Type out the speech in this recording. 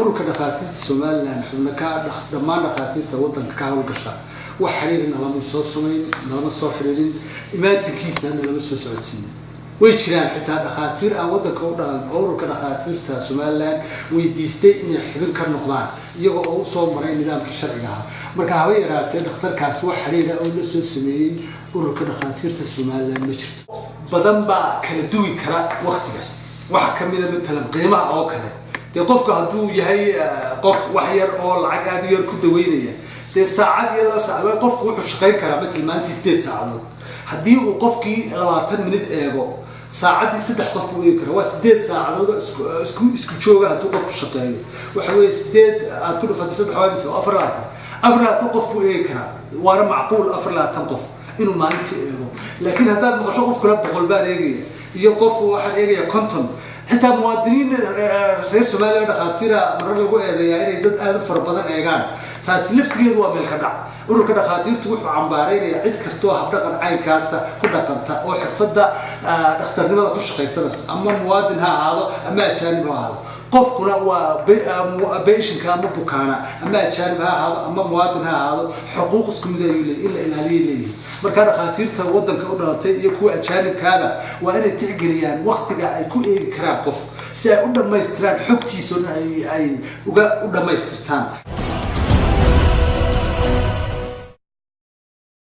ururka dhaqaatiirta Soomaaliland xubna ka dhammaan dhaqaatiirta waddanka ka hawlgasha wax xiriirna lama soo sameyn lama soo xiriirin imaantikiisna lama soo socodsiin way jiraan xitaa dhaqaatiir aan waddanka u dhalan ururka dhaqaatiirta Soomaaliland weydiistay inay xubin ka noqdaan iyagoo oo soo maray nidaamka sharciga ah marka haba yaraatee dhakhtarkaas wax xiriir ah oo la soo sameeyay ururka dhaqaatiirta Soomaaliland ma jirto badan baa kala duwi kara waqtiga waxa kamid ah midna qiimaha oo kale qofka haduu yahay qof wax yar oo lacag aad u yar ku daweynaya saacad iyo la saacad qofku wuxuu shaqeyn karaa mid maantii 8 saacadood hadii uu qofkii 20 minute eego saacadii 3 qof uu eegi karo waa 8 saacadood isku jooga haduu qofku shaqeeyo waxa weey 8 aad ku dhufatay 3 xawaabis oo 4 qof uu eegi karaa waana macquul 4 qof inuu maalintii eego laakiin hadaad maqasho qof kala boqol baan eegaya iyo qof waxa eegaya konton حتى مواطنين سير سومالي dhaqaatiira marar lagu eedeeyaa inay dad aad u far badan eegaan taas liftigeedu waa meel ka dhac ururka dhaqaatiirtu wuxuu cambaareynaya cid kasto hab dhaqan caynkaas ku dhaqanta oo xirfada dhakhtarnimada ku shaqeysanaysa ama muwaadin ha ahaado ama ajaanib ha ahaado qofkuna waa patient ama bukaana ama ajaanib ha ahaado ama muwaadin ha ahaado xuquuq isku mid ah ila ilaaliye marka dhaqaatiirta waddanka u dhalatay iyo kuwa ajaanibkaaba waa inay tixgeliyaan waqtiga ay ku eegi karaan qof si ay u dhameystiraan xogtiisa ay uga u dhameystirtaan